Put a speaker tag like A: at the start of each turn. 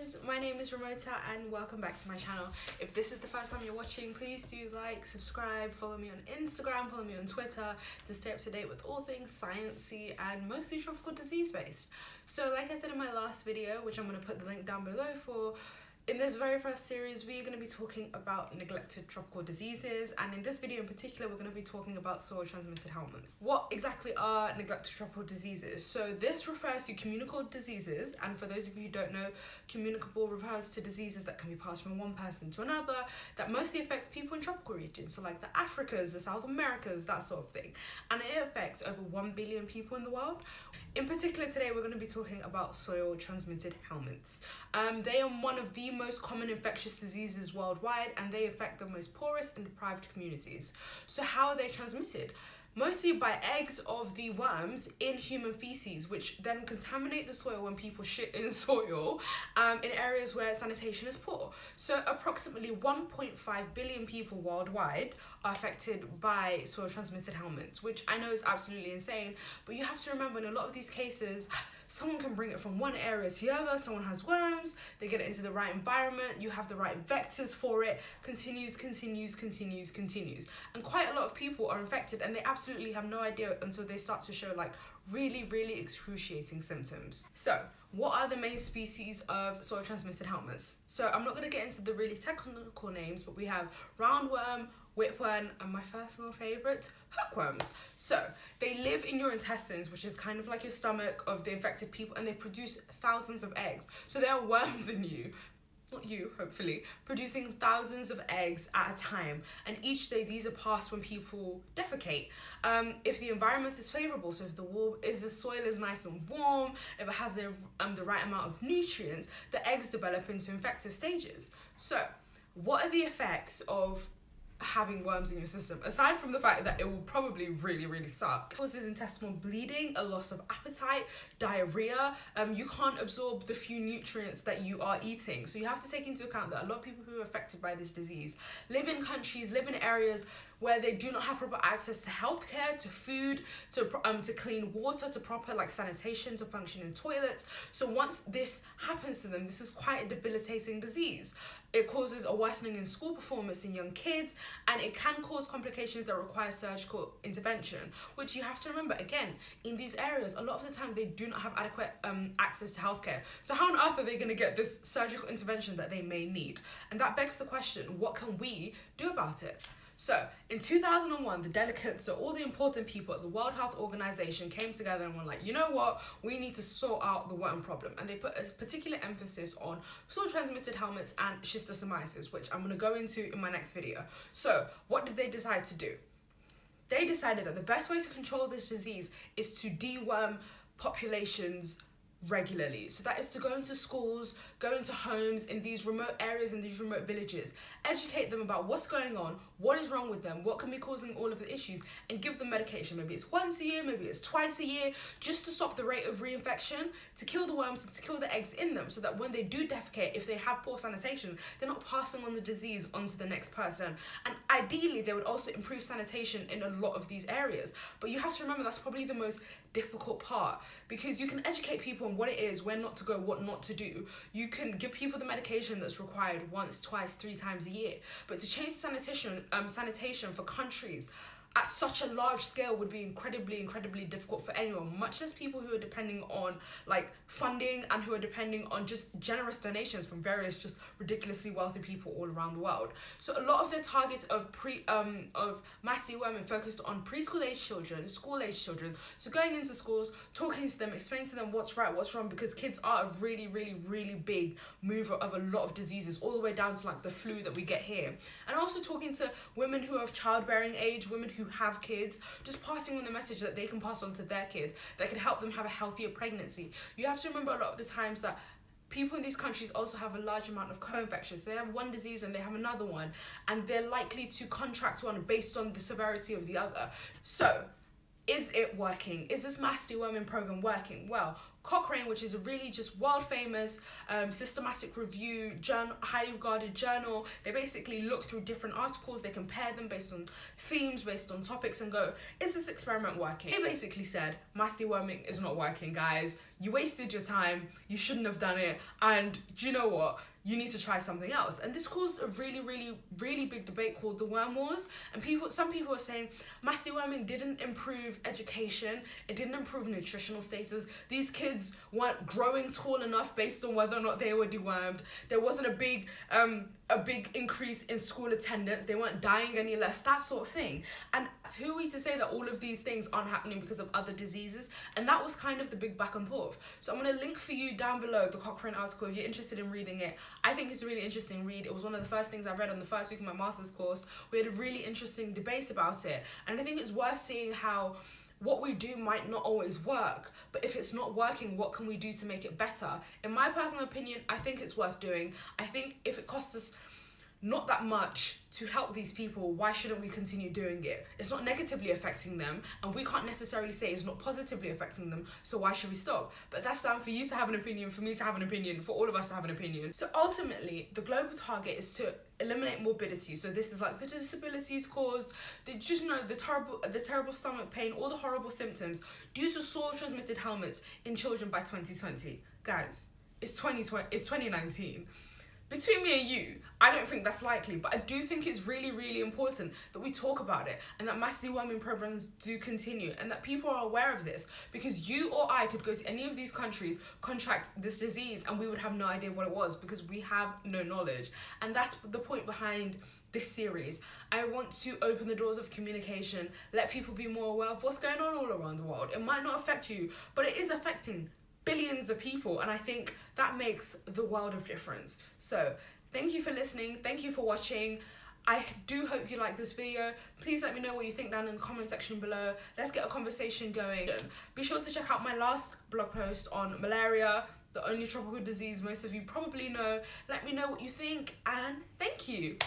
A: guys, my name is Ramota and welcome back to my channel. If this is the first time you're watching, please do like, subscribe, follow me on Instagram, follow me on Twitter to stay up to date with all things sciencey and mostly tropical disease based. So like I said in my last video, which I'm going to put the link down below for, in this very first series, we're going to be talking about neglected tropical diseases, and in this video in particular, we're going to be talking about soil-transmitted helminths. What exactly are neglected tropical diseases? So this refers to communicable diseases, and for those of you who don't know, communicable refers to diseases that can be passed from one person to another, that mostly affects people in tropical regions, so like the Africas, the South Americas, that sort of thing. And it affects over 1 billion people in the world. In particular, today we're going to be talking about soil-transmitted helminths. They are one of the most common infectious diseases worldwide, and they affect the most poorest and deprived communities. So how are they transmitted? Mostly by eggs of the worms in human feces, which then contaminate the soil when people shit in soil in areas where sanitation is poor. So approximately 1.5 billion people worldwide are affected by soil-transmitted helminths, which I know is absolutely insane, but you have to remember in a lot of these cases, someone can bring it from one area to the other, someone has worms, they get it into the right environment, you have the right vectors for it, continues. And quite a lot of people are infected and they absolutely have no idea until they start to show like really excruciating symptoms. So what are the main species of soil-transmitted helminths? So I'm not going to get into the really technical names, but we have roundworm, whipworm, and my personal favourite, hookworms. So they live in your intestines, which is kind of like your stomach of the infected people, and they produce thousands of eggs. So there are worms in you, not you, hopefully, producing thousands of eggs at a time, and each day these are passed when people defecate. If the environment is favourable, so if the soil is nice and warm, if it has the right amount of nutrients, the eggs develop into infective stages. So what are the effects of having worms in your system, aside from the fact that it will probably really suck? It causes intestinal bleeding, a loss of appetite, diarrhea. You can't absorb the few nutrients that you are eating, so you have to take into account that a lot of people who are affected by this disease live in areas where they do not have proper access to healthcare, to food, to clean water, to proper like sanitation, to functioning toilets. So once this happens to them, this is quite a debilitating disease. It causes a worsening in school performance in young kids, and it can cause complications that require surgical intervention, which you have to remember, again, in these areas, a lot of the time they do not have adequate access to healthcare. So how on earth are they going to get this surgical intervention that they may need? And that begs the question, what can we do about it? So, in 2001, the delegates, so all the important people at the World Health Organization came together and were like, you know what, we need to sort out the worm problem. And they put a particular emphasis on soil-transmitted helminths and schistosomiasis, which I'm going to go into in my next video. So, what did they decide to do? They decided that the best way to control this disease is to deworm populations regularly. So that is to go into schools, go into homes in these remote areas, in these remote villages, educate them about what's going on, what is wrong with them, what can be causing all of the issues, and give them medication. Maybe it's once a year, maybe it's twice a year, just to stop the rate of reinfection, to kill the worms and to kill the eggs in them, so that when they do defecate, if they have poor sanitation, they're not passing on the disease onto the next person. And ideally, they would also improve sanitation in a lot of these areas. But you have to remember that's probably the most difficult part, because you can educate people on what it is, where not to go, what not to do. You can give people the medication that's required once, twice, 3 times a year. But to change sanitation for countries at such a large scale would be incredibly difficult for anyone, much less people who are depending on like funding and who are depending on just generous donations from various just ridiculously wealthy people all around the world. So a lot of their targets of mass deworming focused on preschool age children, school age children. So going into schools, talking to them, explaining to them what's right, what's wrong, because kids are a really big mover of a lot of diseases, all the way down to like the flu that we get here. And also talking to women who are of childbearing age, women who have kids, just passing on the message that they can pass on to their kids that can help them have a healthier pregnancy. You have to remember a lot of the times that people in these countries also have a large amount of co-infections. They have one disease and they have another one, and they're likely to contract one based on the severity of the other. So is it working? Is this mass deworming program working? Well, Cochrane, which is a really just world famous systematic review, highly regarded journal, they basically look through different articles, they compare them based on themes, based on topics, and go, is this experiment working? They basically said, mass deworming is not working, guys. you wasted your time, you shouldn't have done it, and do you know what? You need to try something else. And this caused a really, really, really big debate called the worm wars. And some people are saying mass deworming didn't improve education, it didn't improve nutritional status. These kids weren't growing tall enough based on whether or not they were dewormed. There wasn't a big increase in school attendance. They weren't dying any less, that sort of thing. And who are we to say that all of these things aren't happening because of other diseases? And that was kind of the big back and forth. So I'm going to link for you down below the Cochrane article if you're interested in reading it. I think it's a really interesting read. It was one of the first things I read on the first week of my master's course. We had a really interesting debate about it. And I think it's worth seeing how what we do might not always work, but if it's not working, what can we do to make it better? In my personal opinion, I think it's worth doing. I think if it costs us not that much to help these people, why shouldn't we continue doing it? It's not negatively affecting them, and we can't necessarily say it's not positively affecting them, so why should we stop? But that's down for you to have an opinion, for me to have an opinion, for all of us to have an opinion. So ultimately, the global target is to eliminate morbidity. So this is like the disabilities caused, the terrible stomach pain, all the horrible symptoms due to soil transmitted helminths in children by 2020. Guys, it's 2019. Between me and you, I don't think that's likely, but I do think it's really, really important that we talk about it and that mass deworming programs do continue and that people are aware of this, because you or I could go to any of these countries, contract this disease, and we would have no idea what it was because we have no knowledge. And that's the point behind this series. I want to open the doors of communication, let people be more aware of what's going on all around the world. It might not affect you, but it is affecting billions of people, and I think that makes the world of difference. So thank you for listening, thank you for watching. I do hope you like this video. Please let me know what you think down in the comment section below. Let's get a conversation going. Be sure to check out my last blog post on malaria, the only tropical disease most of you probably know. Let me know what you think, and thank you.